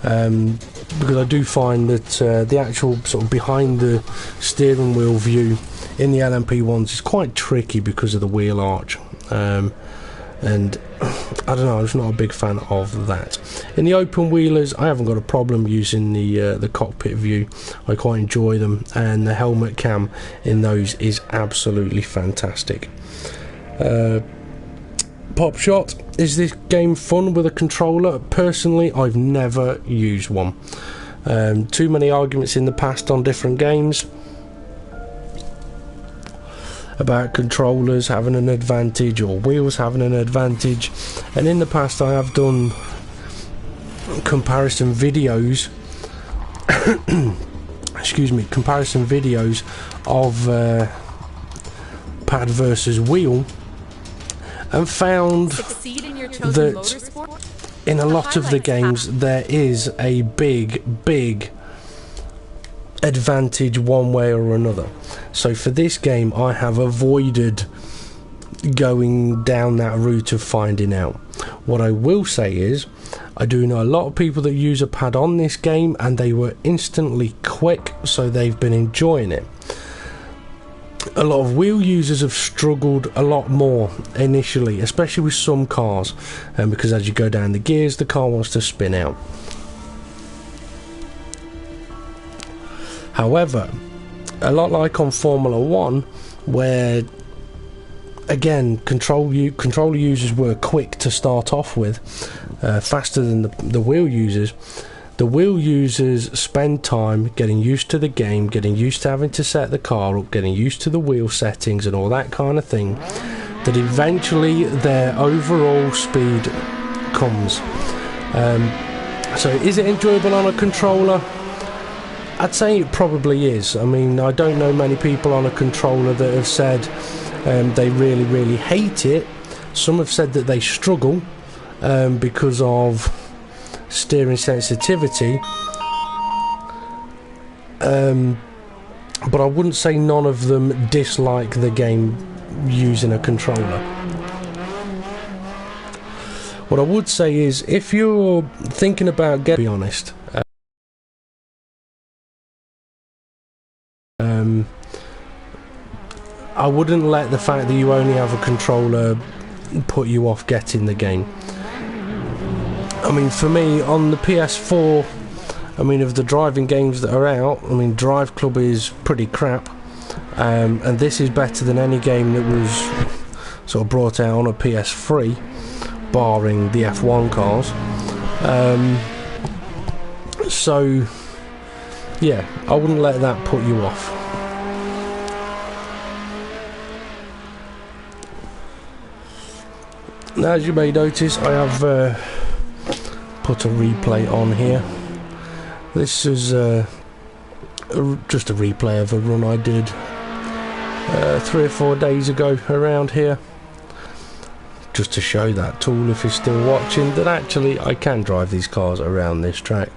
Because I do find that the actual sort of behind the steering wheel view in the LMP ones is quite tricky because of the wheel arch, and I don't know, I'm just not a big fan of that. In the open wheelers, I haven't got a problem using the cockpit view. I quite enjoy them, and the helmet cam in those is absolutely fantastic. Pop Shot, is this game fun with a controller? Personally, I've never used one. Too many arguments in the past on different games about controllers having an advantage or wheels having an advantage, and in the past I have done comparison videos comparison videos of pad versus wheel, and found that in a lot of the games there is a big advantage one way or another. So for this game I have avoided going down that route of finding out. What I will say is, I do know a lot of people that use a pad on this game and they were instantly quick, so they've been enjoying it. A lot of wheel users have struggled a lot more initially, especially with some cars, because as you go down the gears the car wants to spin out. However, a lot like on Formula 1, where again controller users were quick to start off with, faster than the wheel users. The wheel users spend time getting used to the game, getting used to having to set the car up, getting used to the wheel settings and all that kind of thing, that eventually their overall speed comes. So is it enjoyable on a controller? I'd say it probably is. I mean, I don't know many people on a controller that have said they really hate it. Some have said that they struggle because of steering sensitivity. but I wouldn't say none of them dislike the game using a controller. What I would say is, if you're thinking about be honest, I wouldn't let the fact that you only have a controller put you off getting the game. I mean, for me, on the PS4, I mean, of the driving games that are out, I mean, Drive Club is pretty crap, and this is better than any game that was sort of brought out on a PS3, barring the F1 cars. So, yeah, I wouldn't let that put you off. Now, as you may notice, I have put a replay on here. This is just a replay of a run I did 3 or 4 days ago around here, just to show that tool, if you're still watching, that actually I can drive these cars around this track.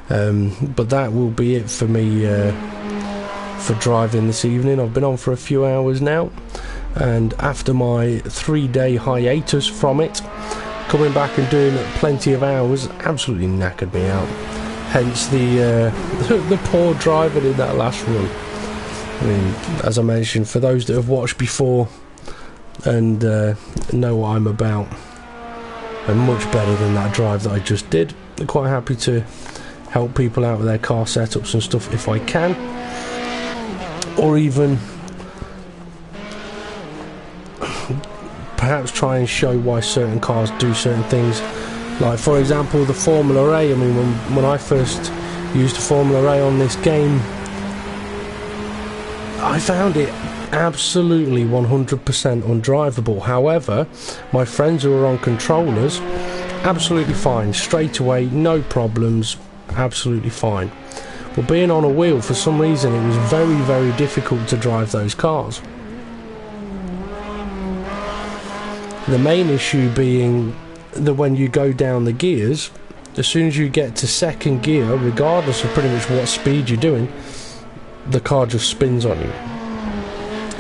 But that will be it for me for driving this evening. I've been on for a few hours now, and after my 3-day hiatus from it, coming back and doing plenty of hours absolutely knackered me out. Hence the poor driving in that last run. I mean, as I mentioned, for those that have watched before and know what I'm about, I'm much better than that drive that I just did. I'm quite happy to help people out with their car setups and stuff if I can, or even perhaps try and show why certain cars do certain things. Like, for example, the Formula A. I mean, when I first used the Formula A on this game, I found it absolutely 100% undrivable. However, my friends who were on controllers, absolutely fine, straight away, no problems, absolutely fine. But being on a wheel, for some reason, it was very, very difficult to drive those cars. The main issue being that when you go down the gears, as soon as you get to second gear, regardless of pretty much what speed you're doing, the car just spins on you,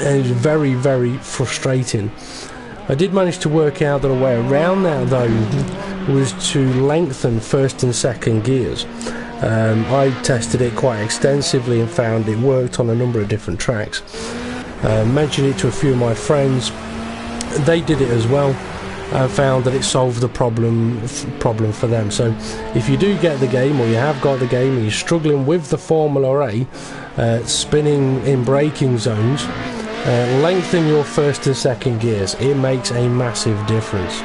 and it's very, very frustrating. I did manage to work out that a way around that, though, was to lengthen first and second gears. I tested it quite extensively and found it worked on a number of different tracks. Mentioned it to a few of my friends, they did it as well. Found that it solved the problem for them. So if you do get the game, or you have got the game, and you're struggling with the Formula A, spinning in braking zones, lengthen your first and second gears. It makes a massive difference.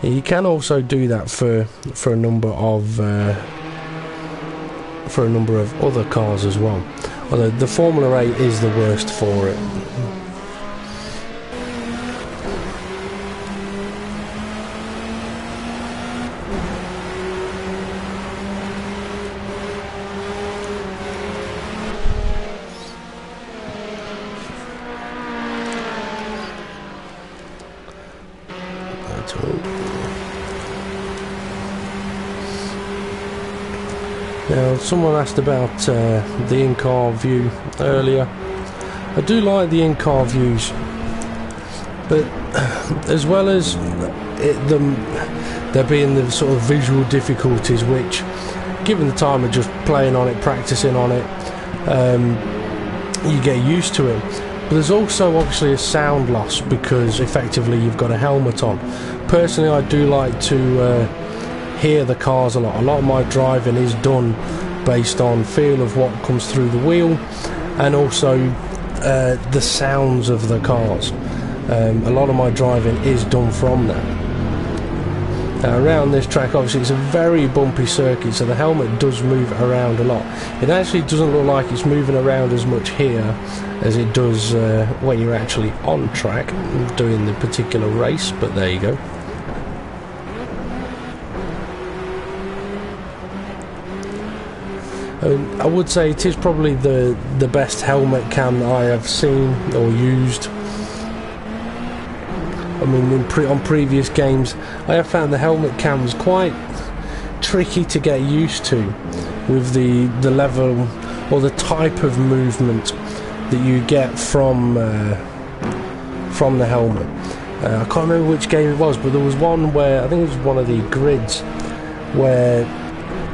You can also do that for a number of other cars as well. Although the Formula A is the worst for it. Now, someone asked about the in-car view earlier. I do like the in-car views, but as well as there being the sort of visual difficulties, which, given the time of just playing on it, practicing on it, you get used to it. But there's also obviously a sound loss, because effectively you've got a helmet on. Personally, I do like to hear the cars a lot. A lot of my driving is done based on feel of what comes through the wheel, and also the sounds of the cars. A lot of my driving is done from that. Now, around this track, obviously it's a very bumpy circuit, so the helmet does move around a lot. It actually doesn't look like it's moving around as much here as it does when you're actually on track doing the particular race, but there you go. I would say it is probably the best helmet cam I have seen or used. I mean, on previous games, I have found the helmet cams quite tricky to get used to with the level or the type of movement that you get from the helmet. I can't remember which game it was, but there was one where I think it was one of the grids where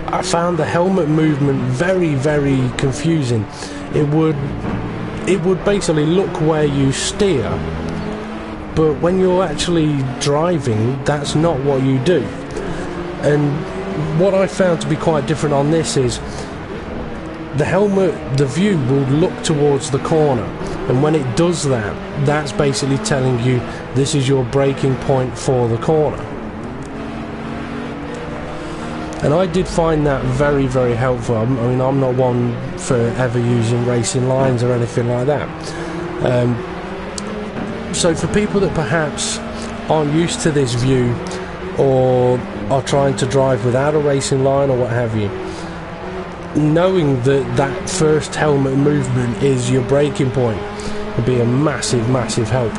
I found the helmet movement very, very confusing. It would basically look where you steer, but when you're actually driving, that's not what you do. And what I found to be quite different on this is the helmet, the view will look towards the corner, and when it does that, that's basically telling you this is your braking point for the corner. And I did find that very, very helpful. I mean, I'm not one for ever using racing lines or anything like that. So for people that perhaps aren't used to this view or are trying to drive without a racing line or what have you, knowing that first helmet movement is your braking point would be a massive, massive help.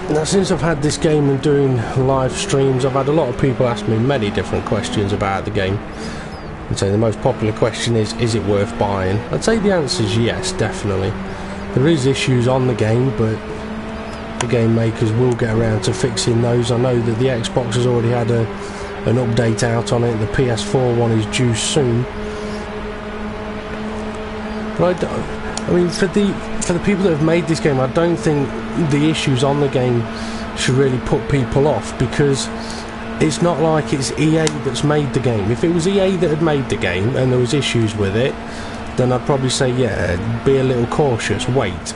Now, since I've had this game and doing live streams, I've had a lot of people ask me many different questions about the game. I'd say the most popular question is it worth buying? I'd say the answer is yes, definitely. There is issues on the game, but the game makers will get around to fixing those. I know that the Xbox has already had an update out on it. The PS4 one is due soon. But I mean, for the people that have made this game, I don't think the issues on the game should really put people off, because it's not like it's EA that's made the game. If it was EA that had made the game and there was issues with it, then I'd probably say, yeah, be a little cautious, wait.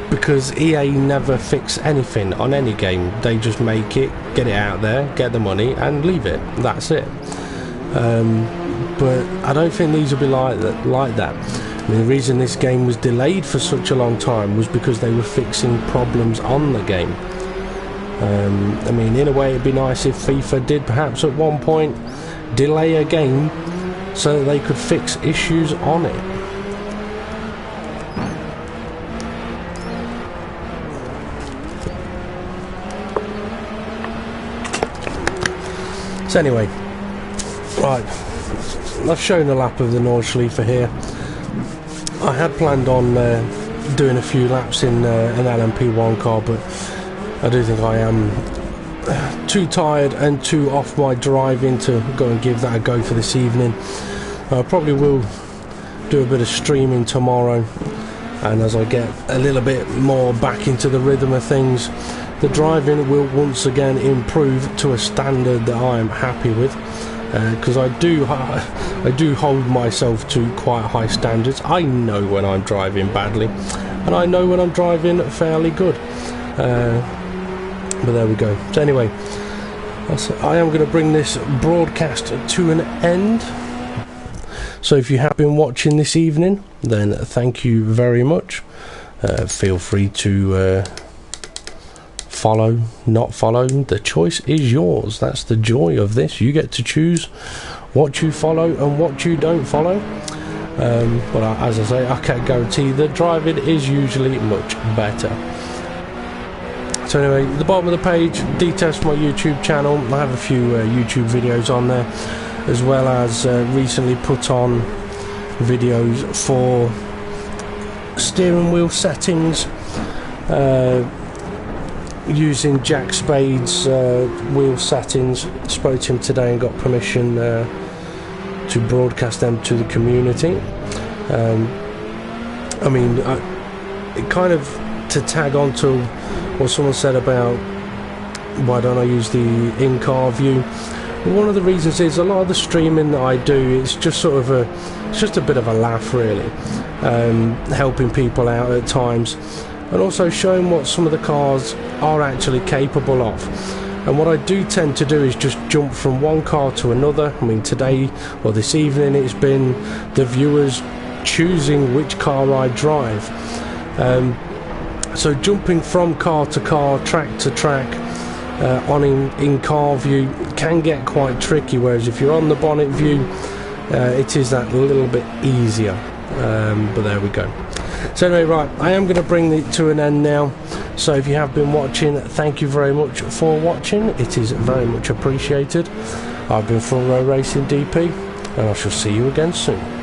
Because EA never fix anything on any game. They just make it, get it out there, get the money and leave it. That's it. But I don't think these will be like that. I mean, the reason this game was delayed for such a long time was because they were fixing problems on the game. I mean, in a way it'd be nice if FIFA did perhaps at one point delay a game so that they could fix issues on it. So anyway, right, I've shown a lap of the Nordschleife here. I had planned on doing a few laps in an LMP1 car, but I do think I am too tired and too off my driving to go and give that a go for this evening. I probably will do a bit of streaming tomorrow, and as I get a little bit more back into the rhythm of things, the driving will once again improve to a standard that I am happy with. Because I do hold myself to quite high standards. I know when I'm driving badly, and I know when I'm driving fairly good. But there we go. So anyway, I am going to bring this broadcast to an end. So if you have been watching this evening, then thank you very much. Feel free to follow, not follow. The choice is yours. That's the joy of this. You get to choose what you follow and what you don't follow. But as I say, I can't guarantee that driving is usually much better. So anyway, at the bottom of the page, details for my YouTube channel. I have a few YouTube videos on there, as well as recently put on videos for steering wheel settings, using Jack Spade's wheel settings. Spoke to him today and got permission to broadcast them to the community. I mean, it kind of, to tag on to what someone said about why don't I use the in-car view. One of the reasons is a lot of the streaming that I do, it's just sort of it's just a bit of a laugh really, helping people out at times, and also showing what some of the cars are actually capable of. And what I do tend to do is just jump from one car to another. I mean, today or this evening it's been the viewers choosing which car I drive. So jumping from car to car, track to track, in car view can get quite tricky, whereas if you're on the bonnet view, it is that little bit easier. But there we go. So anyway, right, I am going to bring it to an end now. So if you have been watching, thank you very much for watching. It is very much appreciated. I've been Front Row Racing DP, and I shall see you again soon.